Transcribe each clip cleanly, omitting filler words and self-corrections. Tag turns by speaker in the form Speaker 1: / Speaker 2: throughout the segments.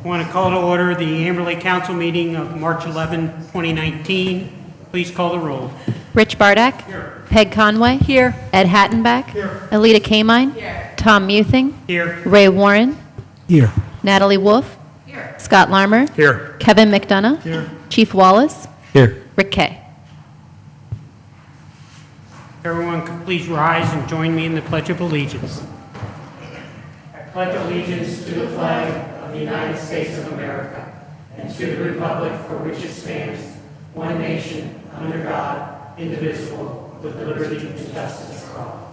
Speaker 1: want to call to order the Amberley Council meeting of March 11, 2019. Please call the roll.
Speaker 2: Rich Bardak.
Speaker 1: Here.
Speaker 2: Peg Conway. Here. Ed Hattenbeck.
Speaker 1: Here.
Speaker 2: Alita Kamine.
Speaker 1: Here.
Speaker 2: Tom Muthing.
Speaker 1: Here.
Speaker 2: Ray Warren.
Speaker 3: Here.
Speaker 2: Natalie Wolf.
Speaker 1: Here.
Speaker 2: Scott Larmer.
Speaker 3: Here.
Speaker 2: Kevin McDonough.
Speaker 1: Here.
Speaker 2: Chief Wallace.
Speaker 3: Here.
Speaker 2: Rick Kay.
Speaker 1: Everyone could please rise and join me in the Pledge of Allegiance. I pledge allegiance to the flag of the United States of America and to the republic for which it stands, one nation, under God, indivisible, with liberty and justice for all.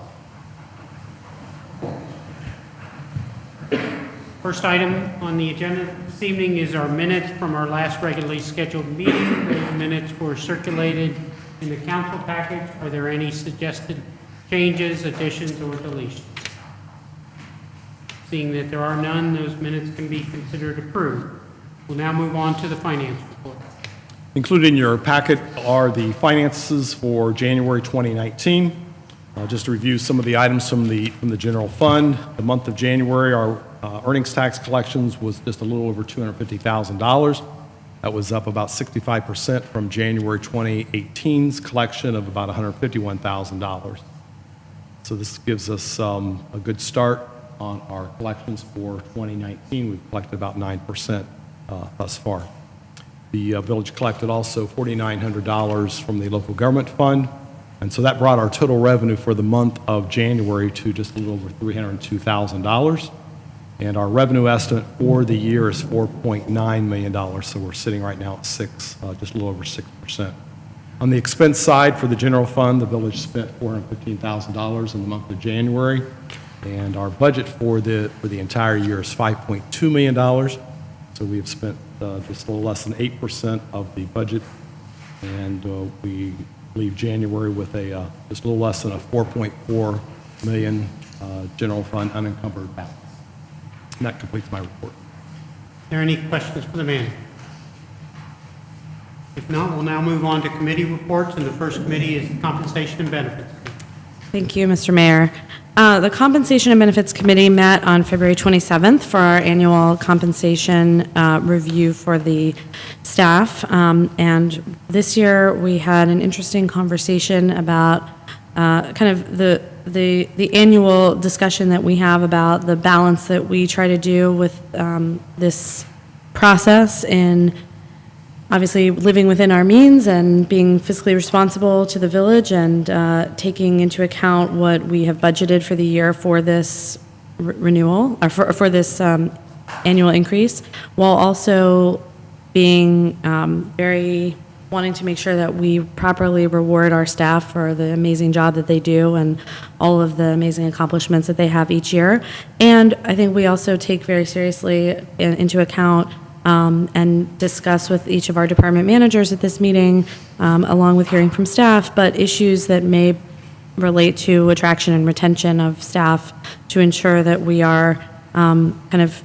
Speaker 1: First item on the agenda this evening is our minutes from our last regularly scheduled meeting. Those minutes were circulated in the council package. Are there any suggested changes, additions, or deletions? Seeing that there are none, those minutes can be considered approved. We'll now move on to the finance report.
Speaker 4: Included in your packet are the finances for January 2019. Just to review some of the items from the general fund. The month of January, our earnings tax collections was just a little over $250,000. That was up about 65% from January 2018's collection of about $151,000. So this gives us a good start on our collections for 2019. We've collected about 9% thus far. The village collected also $4,900 from the local government fund, and so that brought our total revenue for the month of January to just a little over $302,000. And our revenue estimate for the year is $4.9 million, so we're sitting right now at just a little over 6%. On the expense side, for the general fund, the village spent $415,000 in the month of January, and our budget for the entire year is $5.2 million. So we've spent just a little less than 8% of the budget, and we leave January with just a little less than a $4.4 million general fund unencumbered balance. And that completes my report.
Speaker 1: Are there any questions for the manager? If not, we'll now move on to committee reports, and the first committee is Compensation and Benefits.
Speaker 5: Thank you, Mr. Mayor. The Compensation and Benefits Committee met on February 27th for our annual compensation review for the staff. And this year we had an interesting conversation about kind of the annual discussion that we have about the balance that we try to do with this process in obviously living within our means and being fiscally responsible to the village and taking into account what we have budgeted for the year for this renewal, or for this annual increase, while also being very wanting to make sure that we properly reward our staff for the amazing job that they do and all of the amazing accomplishments that they have each year. And I think we also take very seriously into account and discuss with each of our department managers at this meeting, along with hearing from staff, but issues that may relate to attraction and retention of staff to ensure that we are kind of,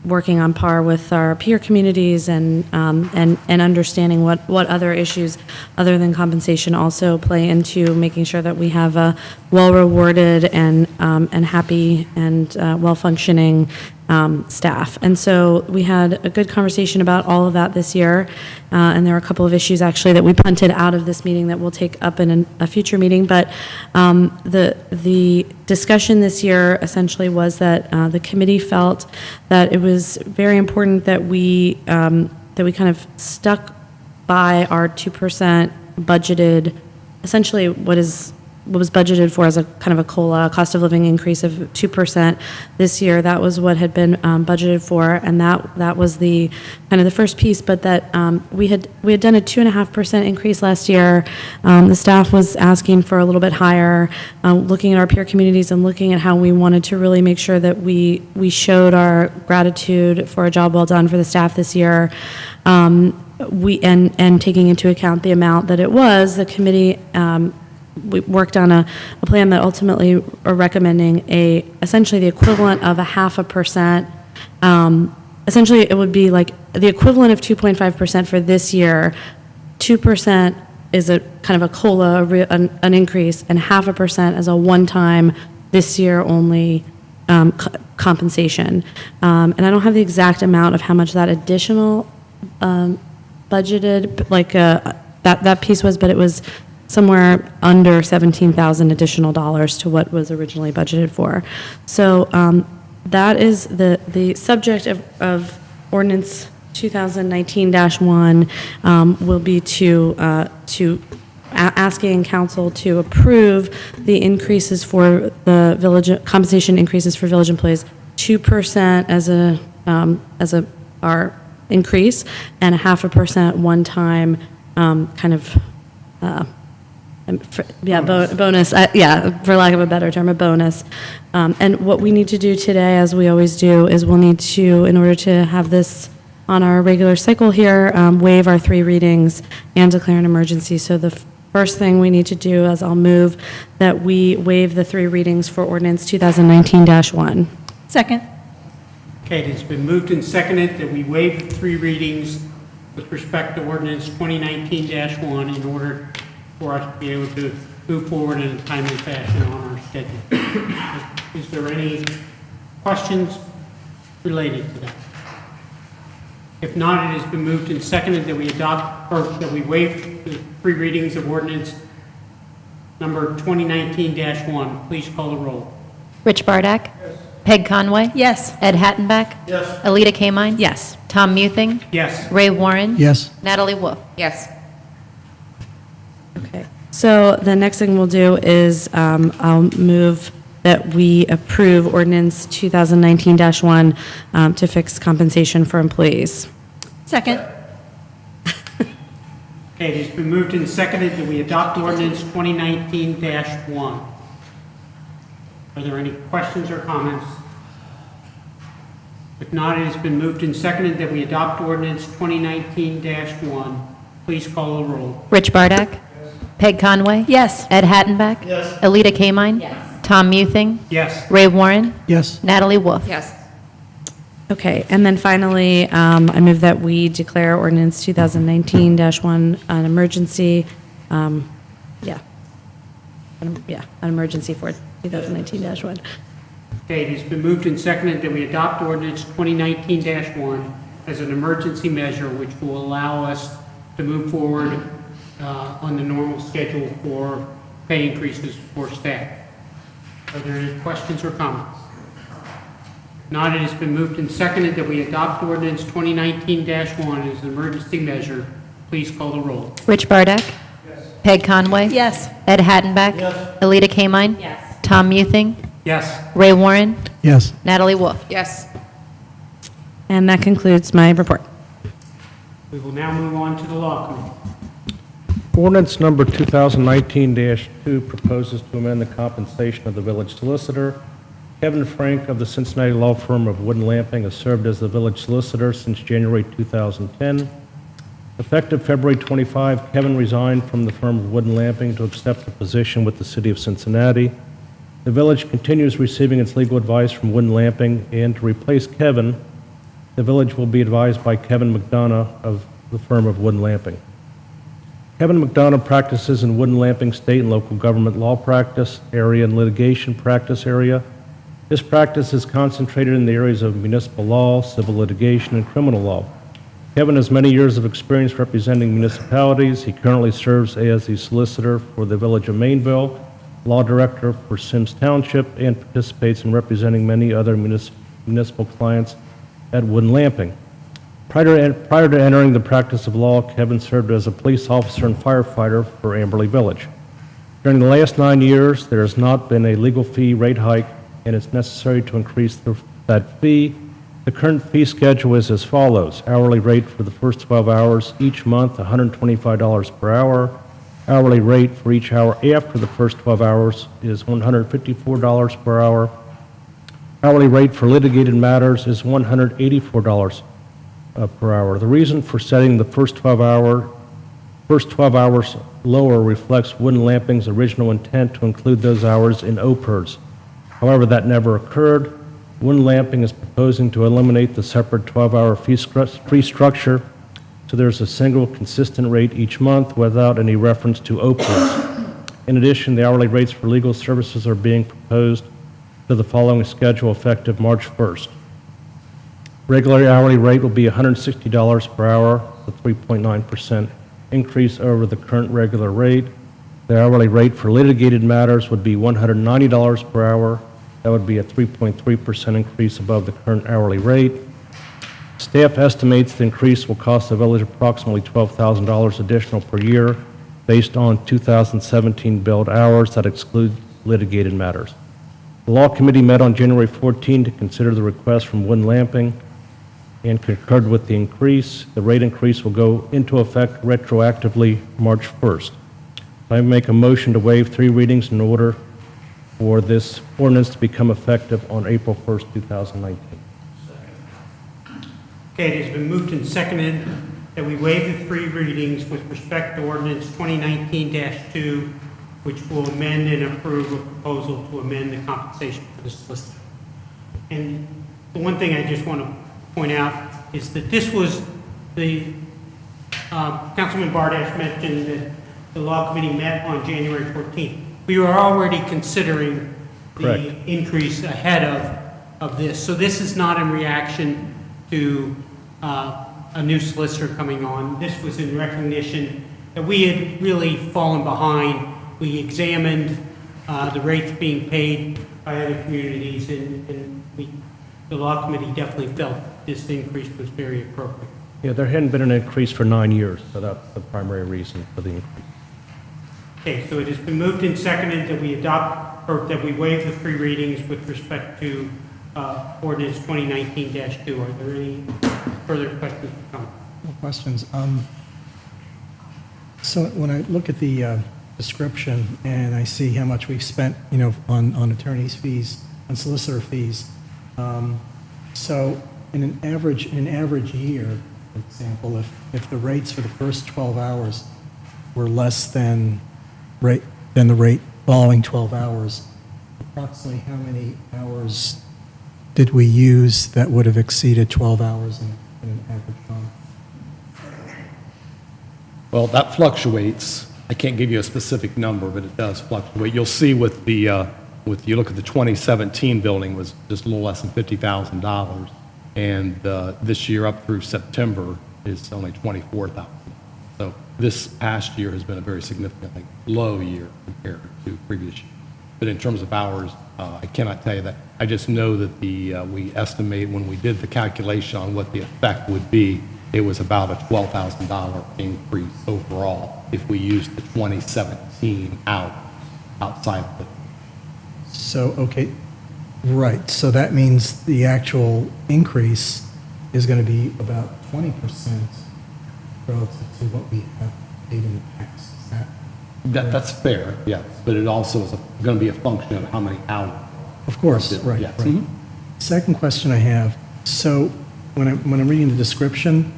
Speaker 5: working on par with our peer communities and understanding what other issues other than compensation also play into making sure that we have a well-rewarded and happy and well-functioning staff. And so we had a good conversation about all of that this year, and there were a couple of issues actually that we punted out of this meeting that we'll take up in a future meeting. But the discussion this year essentially was that the committee felt that it was very important that we kind of stuck by our 2% budgeted, essentially what was budgeted for as a kind of a COLA, cost of living increase of 2% this year. That was what had been budgeted for, and that was the kind of the first piece. But that we had done a 2.5% increase last year. The staff was asking for a little bit higher, looking at our peer communities and looking at how we wanted to really make sure that we showed our gratitude for a job well done for the staff this year. And taking into account the amount that it was, the committee we worked on a plan that ultimately are recommending essentially the equivalent of 0.5%. Essentially, it would be like the equivalent of 2.5% for this year. 2% is a kind of a COLA, an increase, and 0.5% as a one-time, this year only compensation. And I don't have the exact amount of how much that additional budgeted, like, that piece was, but it was somewhere under $17,000 additional dollars to what was originally budgeted for. So that is the subject of ordinance 2019-1 will be to asking council to approve the increases for the village, compensation increases for village employees, 2% as our increase, and 0.5% one-time kind of, bonus, for lack of a better term, a bonus. And what we need to do today, as we always do, is we'll need to, in order to have this on our regular cycle here, waive our 3 readings and declare an emergency. So the first thing we need to do is I'll move that we waive the 3 readings for ordinance 2019-1.
Speaker 2: Second.
Speaker 1: Okay, it has been moved and seconded that we waive the 3 readings with respect to ordinance 2019-1 in order for us to be able to move forward in a timely fashion on our schedule. Is there any questions related to that? If not, it has been moved and seconded that we adopt, or that we waive the 3 readings of ordinance number 2019-1. Please call the roll.
Speaker 2: Rich Bardak. Yes. Peg Conway.
Speaker 5: Yes.
Speaker 2: Ed Hattenbeck.
Speaker 1: Yes.
Speaker 2: Alita Kamine.
Speaker 5: Yes.
Speaker 2: Tom Muthing.
Speaker 1: Yes.
Speaker 2: Ray Warren.
Speaker 3: Yes.
Speaker 2: Natalie Wolf.
Speaker 6: Yes.
Speaker 5: Okay. So the next thing we'll do is I'll move that we approve ordinance 2019-1 to fix compensation for employees.
Speaker 6: Second.
Speaker 1: Okay, it has been moved and seconded that we adopt ordinance 2019-1. Are there any questions or comments? If not, it has been moved and seconded that we adopt ordinance 2019-1. Please call the roll.
Speaker 2: Rich Bardak. Yes. Peg Conway.
Speaker 6: Yes.
Speaker 2: Ed Hattenbeck. Yes. Alita Kamine.
Speaker 6: Yes.
Speaker 2: Tom Muthing.
Speaker 1: Yes.
Speaker 2: Ray Warren.
Speaker 3: Yes.
Speaker 2: Natalie Wolf.
Speaker 6: Yes.
Speaker 5: Okay, and then finally, I move that we declare ordinance 2019-1 an emergency. An emergency for 2019-1.
Speaker 1: Okay, it has been moved and seconded that we adopt ordinance 2019-1 as an emergency measure, which will allow us to move forward on the normal schedule for pay increases for staff. Are there any questions or comments? If not, it has been moved and seconded that we adopt ordinance 2019-1 as an emergency measure. Please call the roll.
Speaker 2: Rich Bardak. Yes. Peg Conway.
Speaker 6: Yes.
Speaker 2: Ed Hattenbeck. Yes. Alita Kamine.
Speaker 6: Yes.
Speaker 2: Tom Muthing.
Speaker 1: Yes.
Speaker 2: Ray Warren.
Speaker 3: Yes.
Speaker 2: Natalie Wolf.
Speaker 6: Yes.
Speaker 5: And that concludes my report.
Speaker 1: We will now move on to the law committee.
Speaker 7: Ordinance number 2019-2 proposes to amend the compensation of the village solicitor. Kevin Frank of the Cincinnati law firm of Wood & Lamping has served as the village solicitor since January 2010. Effective February 25, Kevin resigned from the firm of Wood & Lamping to accept a position with the city of Cincinnati. The village continues receiving its legal advice from Wood & Lamping, and to replace Kevin, the village will be advised by Kevin McDonough of the firm of Wood & Lamping. Kevin McDonough practices in Wood & Lamping state and local government law practice area and litigation practice area. His practice is concentrated in the areas of municipal law, civil litigation, and criminal law. Kevin has many years of experience representing municipalities. He currently serves as the solicitor for the Village of Mainville, law director for Sims Township, and participates in representing many other municipal clients at Wood & Lamping. Prior to entering the practice of law, Kevin served as a police officer and firefighter for Amberley Village. During the last 9 years, there has not been a legal fee rate hike, and it's necessary to increase that fee. The current fee schedule is as follows. Hourly rate for the first 12 hours each month, $125 per hour. Hourly rate for each hour after the first 12 hours is $154 per hour. Hourly rate for litigated matters is $184 per hour. The reason for setting the first 12 hours lower reflects Wood & Lamping's original intent to include those hours in OPERS. However, that never occurred. Wood & Lamping is proposing to eliminate the separate 12-hour fee structure, so there's a single consistent rate each month without any reference to OPERS. In addition, the hourly rates for legal services are being proposed to the following schedule effective March 1st. Regular hourly rate will be $160 per hour, a 3.9% increase over the current regular rate. The hourly rate for litigated matters would be $190 per hour. That would be a 3.3% increase above the current hourly rate. Staff estimates the increase will cost the village approximately $12,000 additional per year based on 2017 billed hours that exclude litigated matters. The Law Committee met on January 14 to consider the request from Wood Lamping and concurred with the increase. The rate increase will go into effect retroactively March 1st. I make a motion to waive 3 readings in order for this ordinance to become effective on April 1st, 2019.
Speaker 1: Okay, it has been moved and seconded that we waive the 3 readings with respect to ordinance 2019-2, which will amend and approve a proposal to amend the compensation for the solicitor. And the one thing I just want to point out is that this was the, Councilman Bardash mentioned that the Law Committee met on January 14th. We were already considering the
Speaker 7: Correct.
Speaker 1: increase ahead of this. So this is not in reaction to a new solicitor coming on. This was in recognition that we had really fallen behind. We examined the rates being paid by other communities, and the Law Committee definitely felt this increase was very appropriate.
Speaker 7: Yeah, there hadn't been an increase for 9 years, so that's the primary reason for the increase.
Speaker 1: Okay, so it has been moved and seconded that we adopt, or that we waive the 3 readings with respect to ordinance 2019-2. Are there any further questions or comments?
Speaker 3: No questions. So when I look at the description and I see how much we've spent, on attorney's fees, on solicitor fees, so in an average year, for example, if the rates for the first 12 hours were less than the rate following 12 hours, approximately how many hours did we use that would have exceeded 12 hours in an average month?
Speaker 4: Well, that fluctuates. I can't give you a specific number, but it does fluctuate. You'll see with the, you look at the 2017 building was just a little less than $50,000, and this year up through September is only $24,000. So this past year has been a very significantly low year compared to previous years. But in terms of hours, I cannot tell you that. I just know that we estimate when we did the calculation on what the effect would be, it was about a $12,000 increase overall if we used the 2017 outside of it.
Speaker 3: So, okay, right, so that means the actual increase is going to be about 20% relative to what we have paid in the past. Is that
Speaker 4: That's fair, yes, but it also is going to be a function of how many hours.
Speaker 3: Of course, right,
Speaker 4: Yes.
Speaker 3: right. Second question I have, so when I'm reading the description,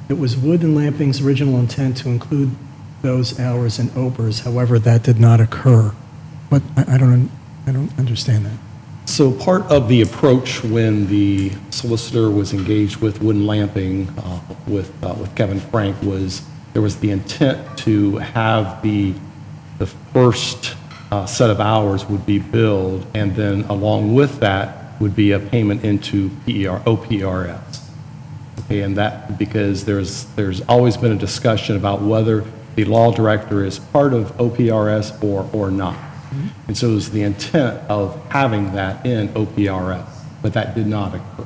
Speaker 3: it was Wood and Lamping's original intent to include those hours in OPERS, however, that did not occur. But I don't understand that.
Speaker 4: So part of the approach when the solicitor was engaged with Wood and Lamping with Kevin Frank was there was the intent to have the first set of hours would be billed, and then along with that would be a payment into OPRS. Okay, and that because there's always been a discussion about whether the law director is part of OPRS or not. And so it was the intent of having that in OPRS, but that did not occur.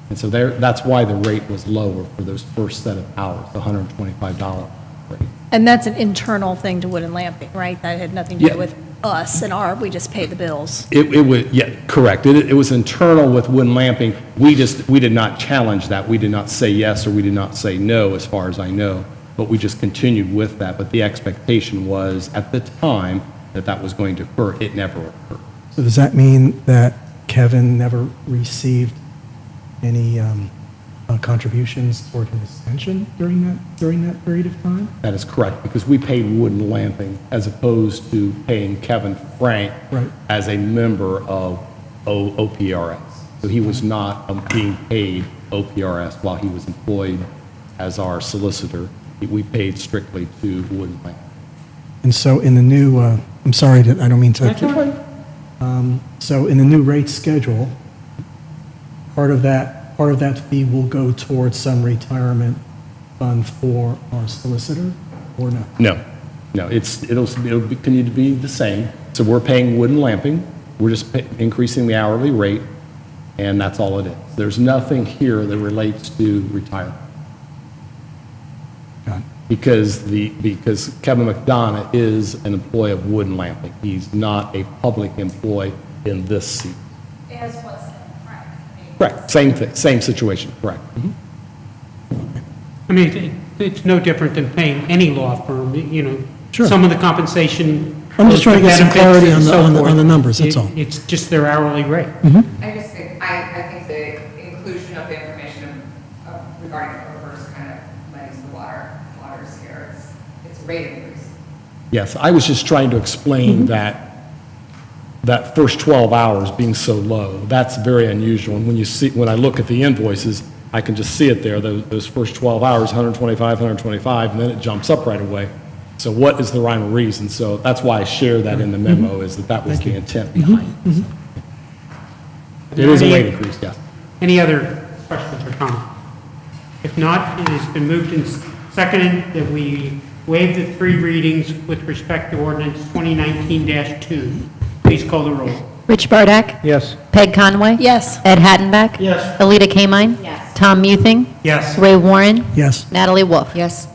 Speaker 4: And so that's why the rate was lower for those first set of hours, the $125 rate.
Speaker 6: And that's an internal thing to Wood and Lamping, right? That had nothing to
Speaker 4: Yeah.
Speaker 6: do with us and we just pay the bills.
Speaker 4: It was, yeah, correct. It was internal with Wood and Lamping. We did not challenge that. We did not say yes or we did not say no, as far as I know, but we just continued with that. But the expectation was, at the time, that was going to occur. It never occurred.
Speaker 3: So does that mean that Kevin never received any contributions toward his pension during that period of time?
Speaker 4: That is correct, because we paid Wood and Lamping as opposed to paying Kevin Frank
Speaker 3: Right.
Speaker 4: as a member of OPRS. So he was not being paid OPRS while he was employed as our solicitor. We paid strictly to Wood and Lamping.
Speaker 3: And so in the new, I'm sorry, I don't mean to.
Speaker 4: That's all right.
Speaker 3: So in the new rate schedule, part of that fee will go towards some retirement fund for our solicitor, or no?
Speaker 4: No, it'll continue to be the same. So we're paying wood and lamping, we're just increasing the hourly rate, and that's all it is. There's nothing here that relates to retirement.
Speaker 3: Got it.
Speaker 4: Because Kevin Mcdonald is an employee of Wood and Lamping. He's not a public employee in this seat.
Speaker 6: As was Frank.
Speaker 4: Correct. Same thing, same situation, correct.
Speaker 1: I mean, it's no different than paying any law firm, you know.
Speaker 3: Sure.
Speaker 1: Some of the compensation.
Speaker 3: I'm just trying to get some
Speaker 1: benefits
Speaker 3: clarity
Speaker 1: and
Speaker 3: on the-
Speaker 1: so
Speaker 3: on the-
Speaker 1: forth.
Speaker 3: on the numbers, that's all.
Speaker 1: It's just their hourly rate.
Speaker 8: I just think, I think the inclusion of the information regarding brokers kind of muddies the waters here. It's a rate increase.
Speaker 4: Yes, I was just trying to explain that first 12 hours being so low, that's very unusual. And when I look at the invoices, I can just see it there, those first 12 hours, 125, and then it jumps up right away. So what is the rhyme or reason? So that's why I share that in the memo, is that was the intent behind it. It is a rate increase, yes.
Speaker 1: Any other questions or comments? If not, it has been moved and seconded that we waive the 3 readings with respect to ordinance 2019-2. Please call the roll.
Speaker 2: Rich Bardak.
Speaker 7: Yes.
Speaker 2: Peg Conway.
Speaker 6: Yes.
Speaker 2: Ed Hattenbeck.
Speaker 1: Yes.
Speaker 2: Alita Kamine.
Speaker 8: Yes.
Speaker 2: Tom Muthing.
Speaker 1: Yes.
Speaker 2: Ray Warren.
Speaker 3: Yes.
Speaker 2: Natalie Wolf.
Speaker 8: Yes.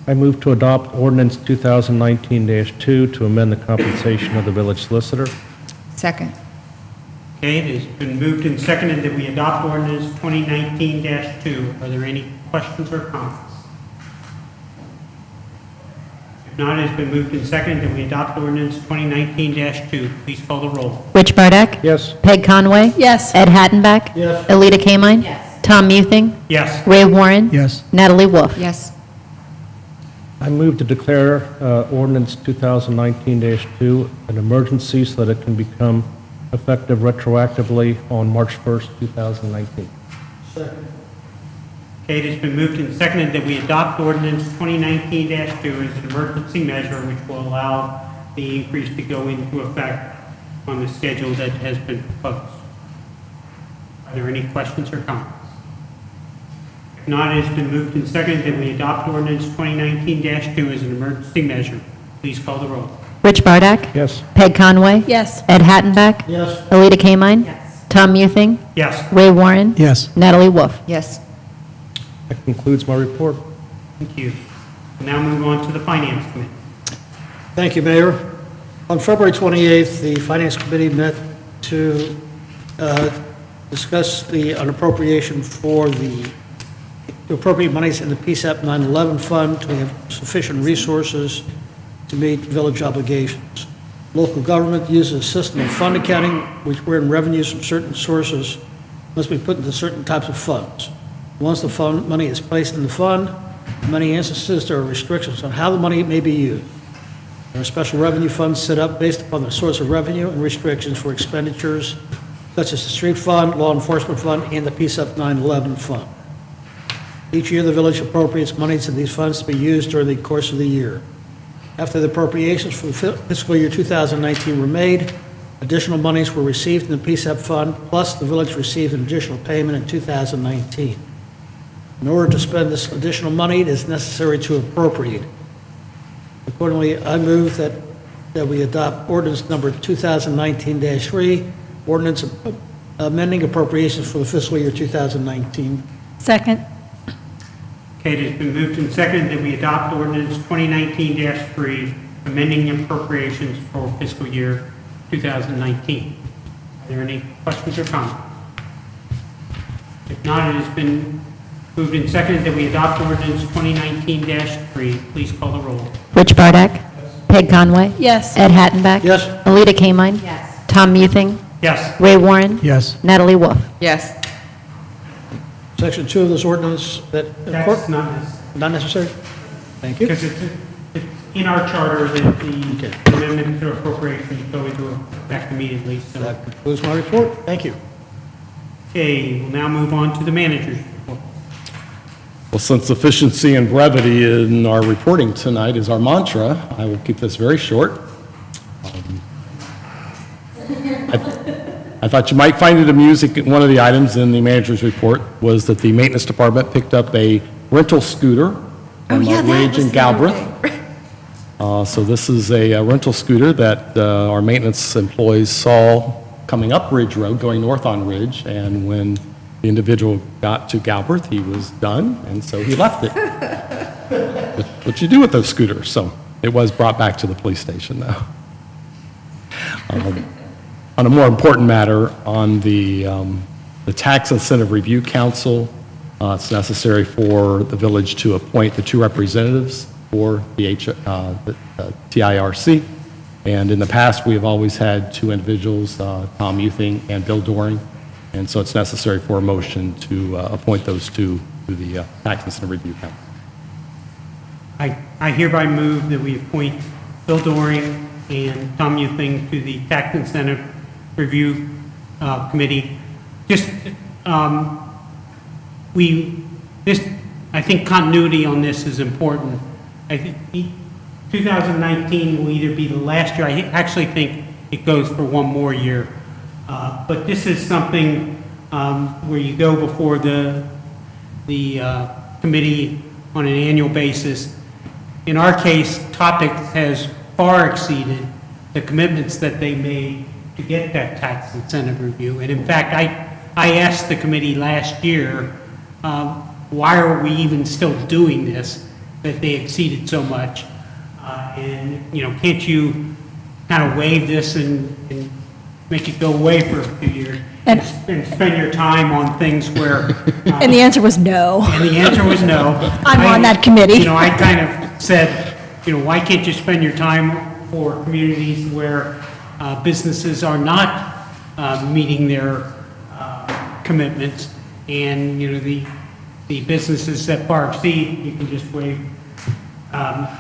Speaker 7: I move to adopt ordinance 2019-2 to amend the compensation of the village solicitor.
Speaker 8: Second.
Speaker 1: Okay, it has been moved and seconded that we adopt ordinance 2019-2. Are there any questions or comments? If not, it has been moved and seconded that we adopt ordinance 2019-2. Please call the roll.
Speaker 2: Rich Bardak.
Speaker 7: Yes.
Speaker 2: Peg Conway.
Speaker 6: Yes.
Speaker 2: Ed Hattenbeck.
Speaker 1: Yes.
Speaker 2: Alita Kamine.
Speaker 8: Yes.
Speaker 2: Tom Muthing.
Speaker 1: Yes.
Speaker 2: Ray Warren.
Speaker 3: Yes.
Speaker 2: Natalie Wolf.
Speaker 8: Yes.
Speaker 7: I move to declare ordinance 2019-2 an emergency so that it can become effective retroactively on March 1st, 2019.
Speaker 1: Okay, it has been moved and seconded that we adopt ordinance 2019-2 as an emergency measure which will allow the increase to go into effect on the schedule that has been proposed. Are there any questions or comments? If not, it has been moved and seconded that we adopt ordinance 2019-2 as an emergency measure. Please call the roll.
Speaker 2: Rich Bardak.
Speaker 7: Yes.
Speaker 2: Peg Conway.
Speaker 6: Yes.
Speaker 2: Ed Hattenbeck.
Speaker 1: Yes.
Speaker 2: Alita Kamine.
Speaker 8: Yes.
Speaker 2: Tom Muthing.
Speaker 1: Yes.
Speaker 2: Ray Warren.
Speaker 3: Yes.
Speaker 2: Natalie Wolf.
Speaker 8: Yes.
Speaker 7: That concludes my report.
Speaker 1: Thank you. We'll now move on to the Finance Committee.
Speaker 9: Thank you, Mayor. On February 28th, the Finance Committee met to discuss an appropriation to appropriate monies in the PSAP 9/11 fund to have sufficient resources to meet village obligations. Local government uses a system of fund accounting, which wherein revenues from certain sources must be put into certain types of funds. Once the fund money is placed in the fund, in many instances there are restrictions on how the money may be used. There are special revenue funds set up based upon the source of revenue and restrictions for expenditures such as the street fund, law enforcement fund, and the PSAP 9/11 fund. Each year, the village appropriates monies in these funds to be used during the course of the year. After the appropriations for the fiscal year 2019 were made, additional monies were received in the PSAP fund, plus the village received an additional payment in 2019. In order to spend this additional money, it is necessary to appropriate. Accordingly, I move that we adopt ordinance number 2019-3, ordinance amending appropriations for the fiscal year 2019.
Speaker 6: Second.
Speaker 1: Okay, it has been moved and seconded that we adopt ordinance 2019-3, amending appropriations for fiscal year 2019. Are there any questions or comments? If not, it has been moved and seconded that we adopt ordinance 2019-3. Please call the roll.
Speaker 2: Rich Bardak. Peg Conway.
Speaker 6: Yes.
Speaker 2: Ed Hattenbeck.
Speaker 9: Yes.
Speaker 2: Alita Kamine.
Speaker 8: Yes.
Speaker 2: Tom Muthing.
Speaker 1: Yes.
Speaker 2: Ray Warren.
Speaker 3: Yes.
Speaker 2: Natalie Wolf.
Speaker 8: Yes.
Speaker 9: Section 2 of this ordinance
Speaker 1: That's not necessary.
Speaker 9: not necessary? Thank you.
Speaker 1: Because it's in our charter that the amendment to appropriations go into effect immediately, so.
Speaker 9: That concludes my report. Thank you.
Speaker 1: Okay, we'll now move on to the manager's report.
Speaker 4: Well, since efficiency and brevity in our reporting tonight is our mantra, I will keep this very short. I thought you might find it amusing. One of the items in the manager's report was that the maintenance department picked up a rental scooter from Ridge and Galbraith. So this is a rental scooter that our maintenance employees saw coming up Ridge Road, going north on Ridge, and when the individual got to Galbraith, he was done, and so he left it. What you do with those scooters? So it was brought back to the police station, though. On a more important matter, on the Tax Incentive Review Council, it's necessary for the village to appoint the 2 representatives for the TIRC. And in the past, we have always had 2 individuals, Tom Euthing and Bill Doring. And so it's necessary for a motion to appoint those 2 to the Tax Incentive Review Council.
Speaker 1: I hereby move that we appoint Bill Doring and Tom Euthing to the Tax Incentive Review Committee. I think continuity on this is important. I think 2019 will either be the last year. I actually think it goes for 1 more year. But this is something where you go before the committee on an annual basis. In our case, Topics has far exceeded the commitments that they made to get that tax incentive review. And in fact, I asked the committee last year, why are we even still doing this, that they exceeded so much? And, can't you kind of waive this and make it go away for a few years and spend your time on things where...
Speaker 6: And the answer was no.
Speaker 1: And the answer was no.
Speaker 6: I'm on that committee.
Speaker 1: I kind of said, why can't you spend your time for communities where businesses are not meeting their commitments, and, the businesses that far exceed, you can just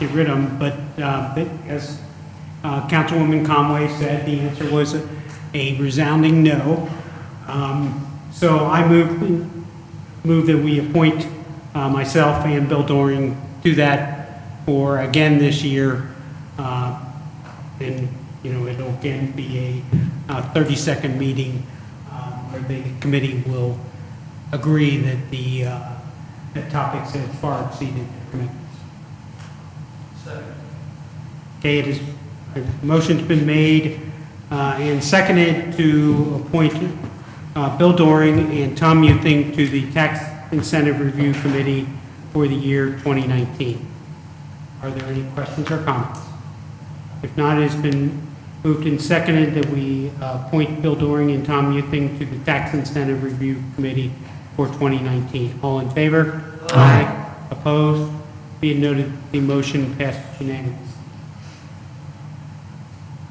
Speaker 1: get rid of them. But as Councilwoman Conway said, the answer was a resounding no. So I move that we appoint myself and Bill Doring to that for again this year. And it'll again be a 30-second meeting where the committee will agree that the Topics have far exceeded their commitments. Okay, a motion's been made and seconded to appoint Bill Doring and Tom Euthing to the Tax Incentive Review Committee for the year 2019. Are there any questions or comments? If not, it has been moved and seconded that we appoint Bill Doring and Tom Euthing to the Tax Incentive Review Committee for 2019. All in favor? Aye. Opposed? Be it noted, the motion passes unanimously.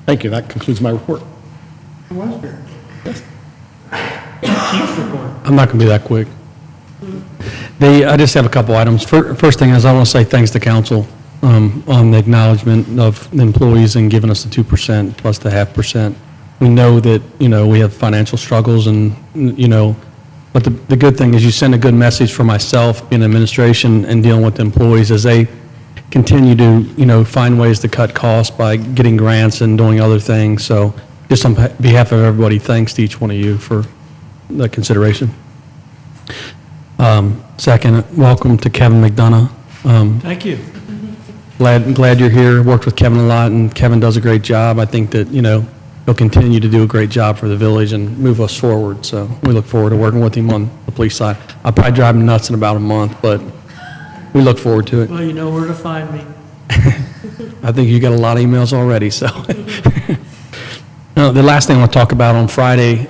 Speaker 4: Thank you. That concludes my report.
Speaker 1: It was very good. Chief's report.
Speaker 10: I'm not going to be that quick. I just have a couple items. First thing is I want to say thanks to council on the acknowledgement of the employees and giving us the 2% plus the 0.5%. We know that, we have financial struggles and, but the good thing is you send a good message for myself in administration and dealing with the employees as they continue to, find ways to cut costs by getting grants and doing other things. So just on behalf of everybody, thanks to each one of you for the consideration. Second, welcome to Kevin McDonough.
Speaker 9: Thank you.
Speaker 10: Glad you're here. Worked with Kevin a lot, and Kevin does a great job. I think that, he'll continue to do a great job for the village and move us forward. So we look forward to working with him on the police side. I'll probably drive him nuts in about a month, but we look forward to it.
Speaker 9: Well, you know where to find me.
Speaker 10: I think you got a lot of emails already, so. No, the last thing I want to talk about, on Friday,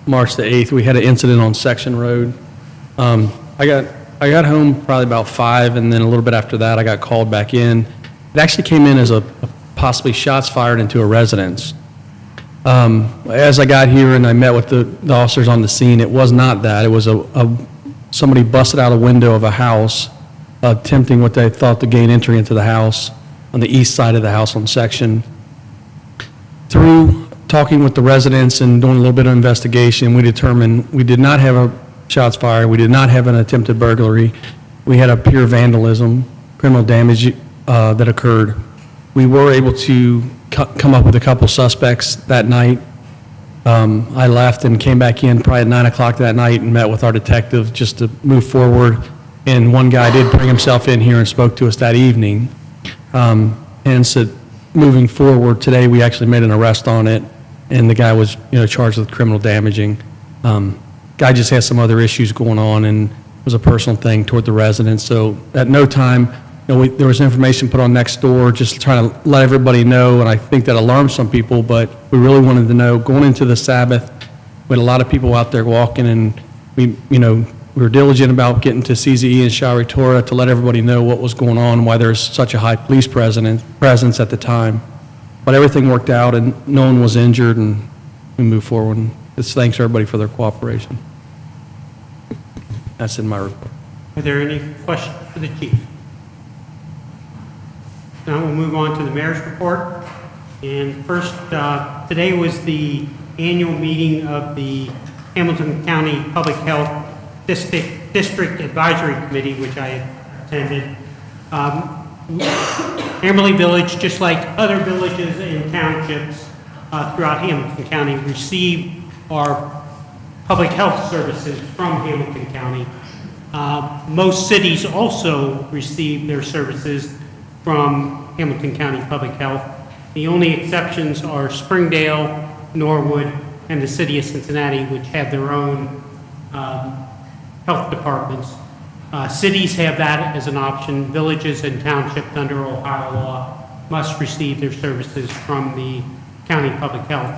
Speaker 10: March the 8th, we had an incident on Section Road. I got home probably about 5, and then a little bit after that, I got called back in. It actually came in as a possibly shots fired into a residence. As I got here and I met with the officers on the scene, it was not that. It was somebody busted out a window of a house, attempting what they thought to gain entry into the house on the east side of the house on Section. Through talking with the residents and doing a little bit of investigation, we determined we did not have a shots fired. We did not have an attempted burglary. We had a pure vandalism, criminal damage that occurred. We were able to come up with a couple suspects that night. I left and came back in probably at 9 o'clock that night and met with our detective just to move forward. And one guy did bring himself in here and spoke to us that evening. And said, moving forward, today we actually made an arrest on it, and the guy was, charged with criminal damaging. Guy just has some other issues going on, and it was a personal thing toward the residents. So at no time, there was information put on next door, just trying to let everybody know, and I think that alarmed some people, but we really wanted to know, going into the Sabbath, we had a lot of people out there walking, and we were diligent about getting to CZE and Showery Torah to let everybody know what was going on, why there's such a high police presence at the time. But everything worked out, and no one was injured, and we moved forward. And just thanks everybody for their cooperation. That's in my report.
Speaker 1: Are there any questions for the chief? Now we'll move on to the mayor's report. And first, today was the annual meeting of the Hamilton County Public Health District Advisory Committee, which I attended. Amberley Village, just like other villages and townships throughout Hamilton County, receive our public health services from Hamilton County. Most cities also receive their services from Hamilton County Public Health. The only exceptions are Springdale, Norwood, and the city of Cincinnati, which have their own health departments. Cities have that as an option. Villages and townships under Ohio law must receive their services from the county public health.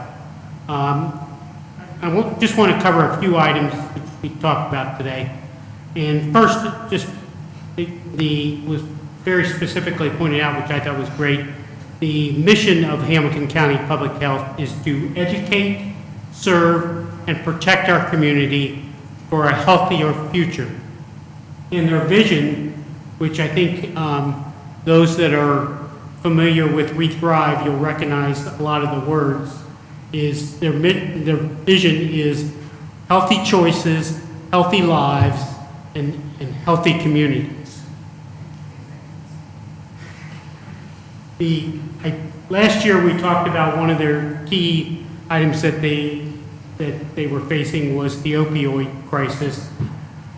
Speaker 1: Just want to cover a few items which we talked about today. And first, just was very specifically pointed out, which I thought was great. The mission of Hamilton County Public Health is to educate, serve, and protect our community for a healthier future. In their vision, which I think those that are familiar with We Thrive, you'll recognize a lot of the words, is their vision is healthy choices, healthy lives, and healthy communities. Last year we talked about one of their key items that they were facing was the opioid crisis.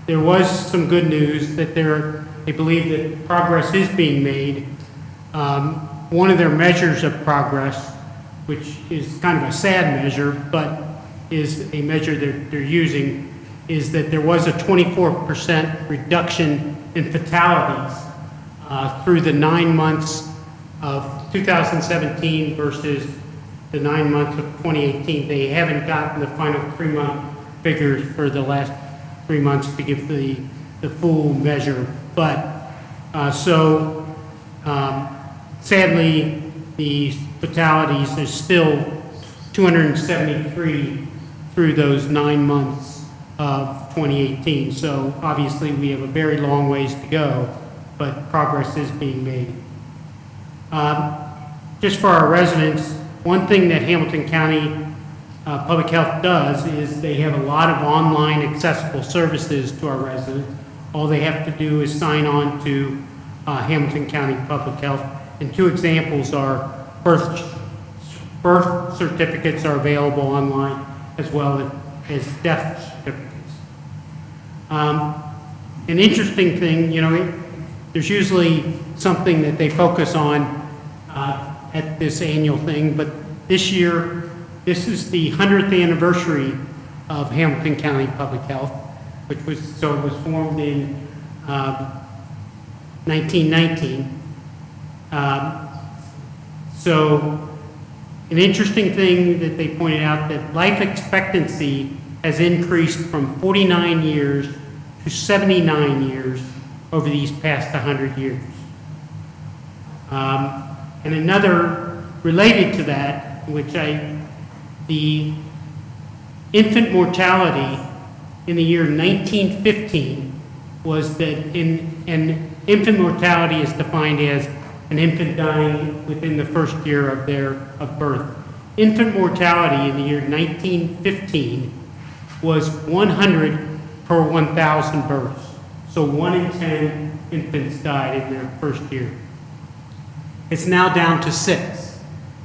Speaker 1: There was some good news that they believe that progress is being made. One of their measures of progress, which is kind of a sad measure, but is a measure that they're using, is that there was a 24% reduction in fatalities through the 9 months of 2017 versus the 9 months of 2018. They haven't gotten the final 3-month figures for the last 3 months to give the full measure. But sadly, the fatalities, there's still 273 through those 9 months of 2018. So obviously we have a very long ways to go, but progress is being made. Just for our residents, one thing that Hamilton County Public Health does is they have a lot of online accessible services to our residents. All they have to do is sign on to Hamilton County Public Health. And two examples are birth certificates are available online as well as death certificates. An interesting thing, there's usually something that they focus on at this annual thing, but this year, this is the 100th anniversary of Hamilton County Public Health, it was formed in 1919. So an interesting thing that they pointed out that life expectancy has increased from 49 years to 79 years over these past 100 years. And another related to that, the infant mortality in the year 1915 was that infant mortality is defined as an infant dying within the first year of birth. Infant mortality in the year 1915 was 100 per 1,000 births. So 1 in 10 infants died in their first year. It's now down to 6.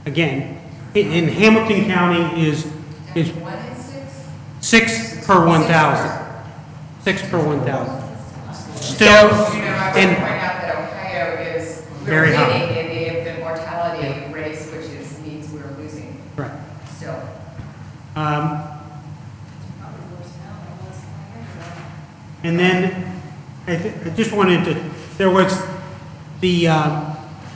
Speaker 1: Again, in Hamilton County is is
Speaker 8: One in six?
Speaker 1: 6 per 1,000. 6 per 1,000. Still,
Speaker 8: You know, I want to
Speaker 1: and
Speaker 8: point out that Ohio is,
Speaker 1: Very
Speaker 8: we're
Speaker 1: high.
Speaker 8: winning in the infant mortality race, which means we're losing
Speaker 1: right.
Speaker 8: still.
Speaker 1: And then I just wanted to, there was, the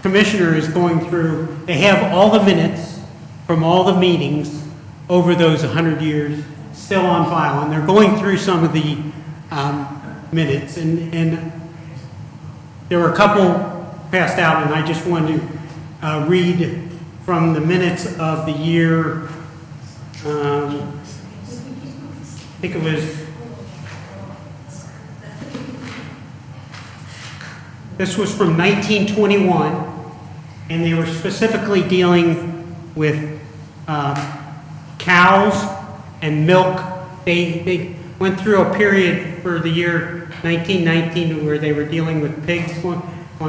Speaker 1: commissioner is going through, they have all the minutes from all the meetings over those 100 years still on file, and they're going through some of the minutes, and there were a couple passed out, and I just wanted to read from the minutes of the year, I think it was, this was from 1921, and they were specifically dealing with cows and milk. They went through a period for the year 1919 where they were dealing with pigs one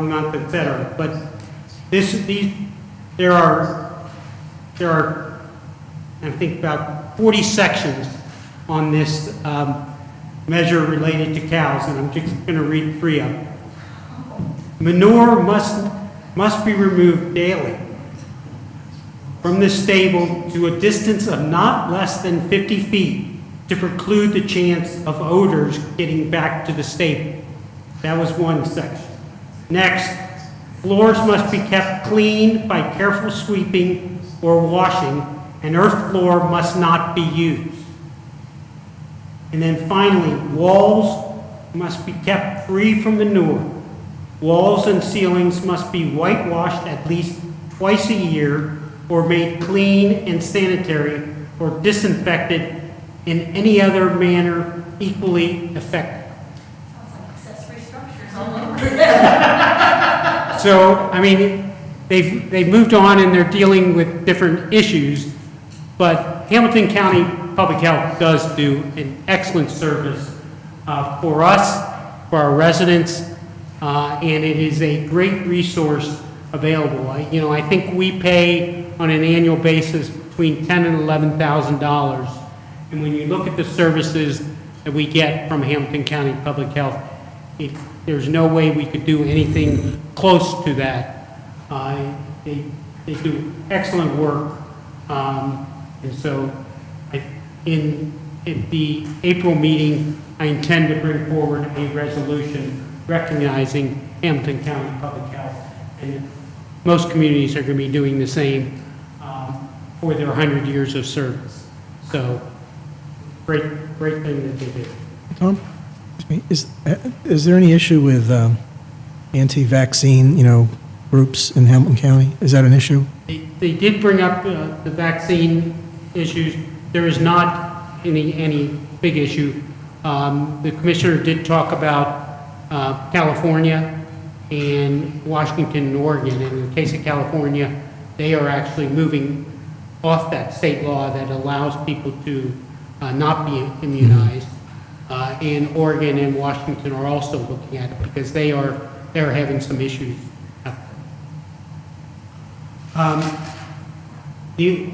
Speaker 1: month, et cetera. But there are, I think, about 40 sections on this measure related to cows, and I'm just going to read 3 of them. Manure must be removed daily from the stable to a distance of not less than 50 feet to preclude the chance of odors getting back to the stable. That was one section. Next, floors must be kept clean by careful sweeping or washing, and earth floor must not be used. And then finally, walls must be kept free from manure. Walls and ceilings must be whitewashed at least twice a year or made clean and sanitary or disinfected in any other manner equally effective.
Speaker 6: Sounds like accessory structures all over.
Speaker 1: So, I mean, they've moved on and they're dealing with different issues, but Hamilton County Public Health does do an excellent service for us, for our residents, and it is a great resource available. I think we pay on an annual basis between $10,000 and $11,000. And when you look at the services that we get from Hamilton County Public Health, there's no way we could do anything close to that. They do excellent work. And so in the April meeting, I intend to bring forward a resolution recognizing Hamilton County Public Health. And most communities are going to be doing the same for their 100 years of service. So, great thing that they did.
Speaker 3: Tom, excuse me, is there any issue with anti-vaccine, groups in Hamilton County? Is that an issue?
Speaker 1: They did bring up the vaccine issues. There is not any big issue. The commissioner did talk about California and Washington and Oregon. And in the case of California, they are actually moving off that state law that allows people to not be immunized. And Oregon and Washington are also looking at it because they're having some issues. The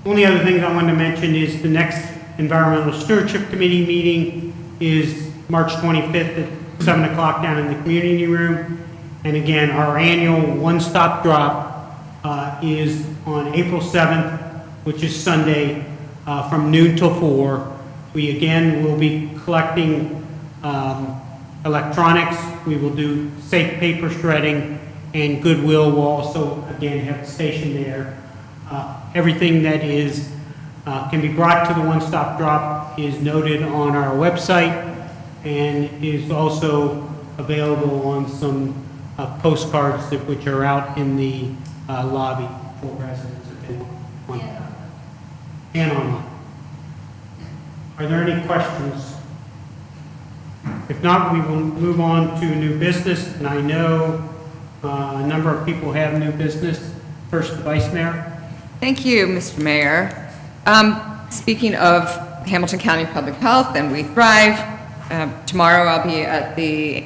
Speaker 1: only other thing I wanted to mention is the next Environmental Stewardship Committee meeting is March 25th at 7 o'clock down in the community room. And again, our annual one-stop drop is on April 7th, which is Sunday, from noon till 4. We again will be collecting electronics. We will do safe paper shredding, and Goodwill will also again have a station there. Everything that is can be brought to the one-stop drop is noted on our website and is also available on some postcards which are out in the lobby for residents if they want. And online. Are there any questions? If not, we will move on to new business, and I know a number of people have new business. First, the Vice Mayor.
Speaker 8: Thank you, Mr. Mayor. Speaking of Hamilton County Public Health and We Thrive, tomorrow I'll be at the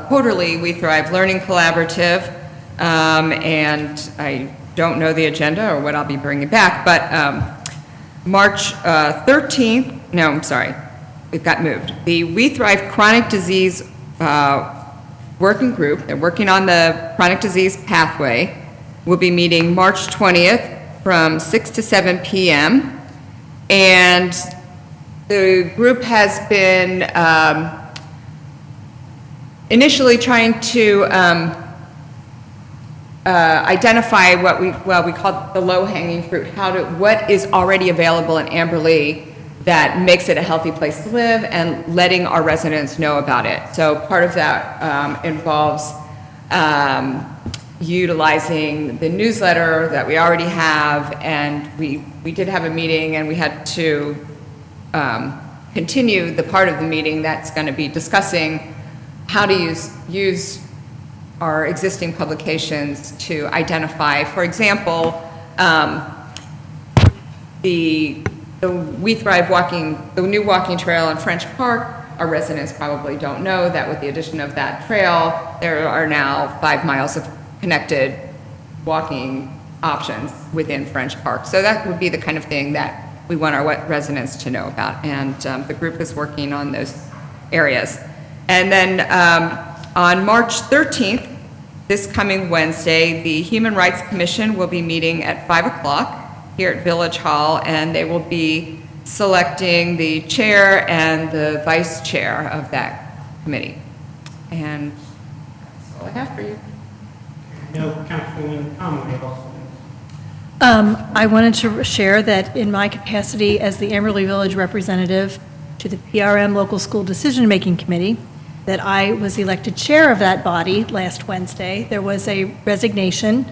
Speaker 8: quarterly We Thrive Learning Collaborative, and I don't know the agenda or what I'll be bringing back, but March 13th, no, I'm sorry, it got moved. The We Thrive Chronic Disease Working Group, they're working on the chronic disease pathway, will be meeting March 20th from 6 to 7 p.m. And the group has been initially trying to identify what we call the low-hanging fruit, what is already available in Amberley that makes it a healthy place to live, and letting our residents know about it. So part of that involves utilizing the newsletter that we already have, and we did have a meeting, and we had to continue the part of the meeting that's going to be discussing how to use our existing publications to identify, for example, the We Thrive the new walking trail in French Park. Our residents probably don't know that with the addition of that trail, there are now 5 miles of connected walking options within French Park. So that would be the kind of thing that we want our residents to know about, and the group is working on those areas. And then on March 13th, this coming Wednesday, the Human Rights Commission will be meeting at 5 o'clock here at Village Hall, and they will be selecting the chair and the vice chair of that committee. And that's all I have for you.
Speaker 1: No, Councilwoman Conway also.
Speaker 6: I wanted to share that in my capacity as the Amberley Village representative to the PRM Local School Decision-Making Committee, that I was elected chair of that body last Wednesday. There was a resignation,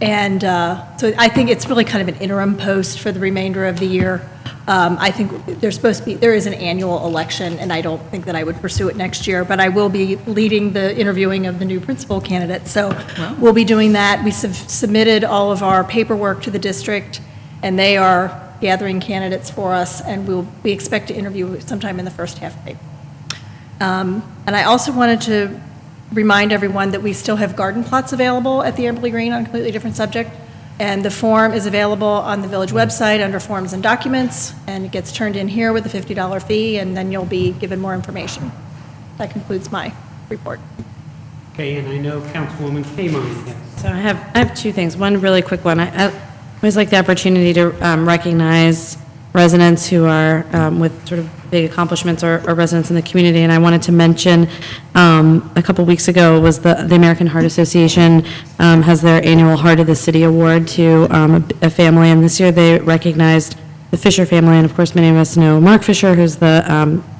Speaker 6: and so I think it's really kind of an interim post for the remainder of the year. I think there is an annual election, and I don't think that I would pursue it next year, but I will be leading the interviewing of the new principal candidate. So we'll be doing that. We submitted all of our paperwork to the district, and they are gathering candidates for us, and we expect to interview sometime in the first half of April. And I also wanted to remind everyone that we still have garden plots available at the Amberley Green on a completely different subject. And the form is available on the village website under Forms and Documents, and it gets turned in here with a $50 fee, and then you'll be given more information. That concludes my report.
Speaker 1: Okay, and I know Councilwoman Kamon.
Speaker 5: So I have two things. One really quick one. I always like the opportunity to recognize residents who are with sort of big accomplishments or residents in the community. And I wanted to mention a couple weeks ago was the American Heart Association has their annual Heart of the City Award to a family. And this year they recognized the Fisher family. And of course, many of us know Mark Fisher, who's the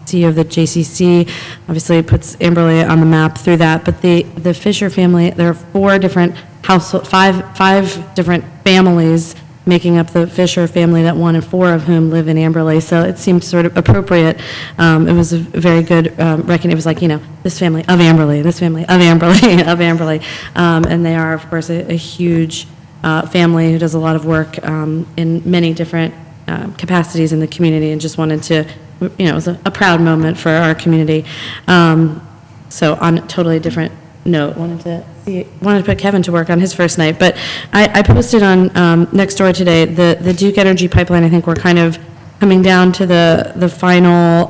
Speaker 5: CEO of the JCC, obviously puts Amberley on the map through that. But the Fisher family, there are 4 different household, five different families making up the Fisher family, that 1 and 4 of whom live in Amberley. So it seemed sort of appropriate. It was a very good reckoning. It was like, this family of Amberley, this family of Amberley, of Amberley. And they are, of course, a huge family who does a lot of work in many different capacities in the community, and just wanted to, it was a proud moment for our community. So on a totally different note, wanted to put Kevin to work on his first night, but I posted on Nextdoor today the Duke Energy pipeline. I think we're kind of coming down to the final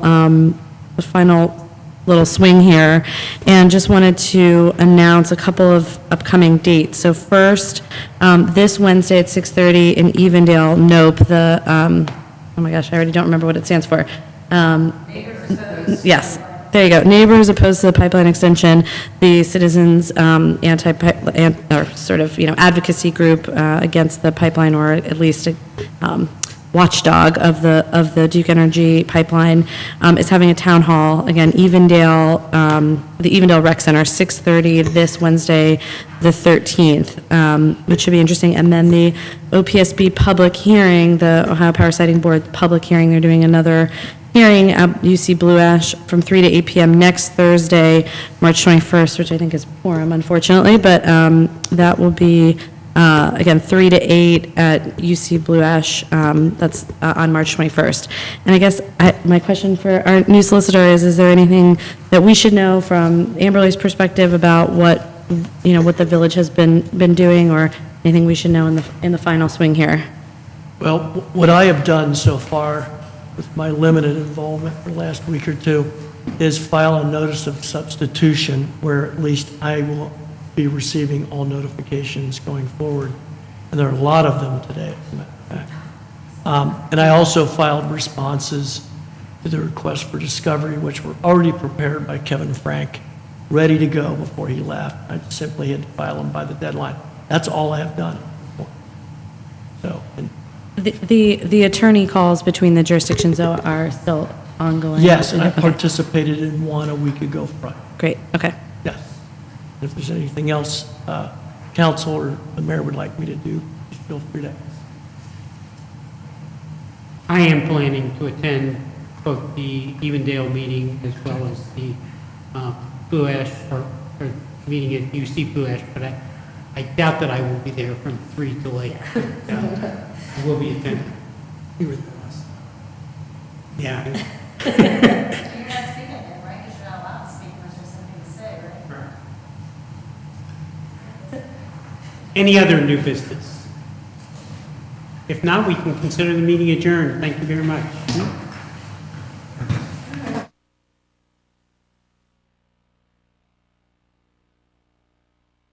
Speaker 5: little swing here, and just wanted to announce a couple of upcoming dates. So first, this Wednesday at 6:30 in Evendale, NOPE, oh my gosh, I already don't remember what it stands for. Yes. There you go. Neighbors opposed to the pipeline extension. The citizens advocacy group against the pipeline, or at least a watchdog of the Duke Energy pipeline, is having a town hall again. Evendale, the Evendale Rec Center, 6:30 this Wednesday, the 13th, which should be interesting. And then the OPSB public hearing, the Ohio Power Siting Board public hearing, they're doing another hearing at UC Blue Ash from 3 to 8 p.m. next Thursday, March 21st, which I think is quorum, unfortunately, but that will be, again, 3 to 8 at UC Blue Ash. That's on March 21st. And I guess my question for our new solicitor is there anything that we should know from Amberley's perspective about what the village has been doing, or anything we should know in the final swing here?
Speaker 9: Well, what I have done so far with my limited involvement for the last week or two is file a notice of substitution where at least I will be receiving all notifications going forward. And there are a lot of them today, as a matter of fact. And I also filed responses to the request for discovery, which were already prepared by Kevin Frank, ready to go before he left. I simply had to file them by the deadline. That's all I have done. So, and
Speaker 5: The attorney calls between the jurisdictions though are still ongoing?
Speaker 9: yes, and I
Speaker 5: Okay.
Speaker 9: participated in one a week ago Friday.
Speaker 5: Great, okay.
Speaker 9: Yes. If there's anything else council or the mayor would like me to do, please feel free to ask.
Speaker 1: I am planning to attend both the Evendale meeting as well as the Blue Ash, or meeting at UC Blue Ash, but I doubt that I will be there from 3 to 8. I will be attending.
Speaker 3: You were there last time.
Speaker 1: Yeah.
Speaker 11: You're not speaking again, right? Because you're not allowed to speak unless there's something to say, right?
Speaker 1: Any other new business? If not, we can consider the meeting adjourned. Thank you very much.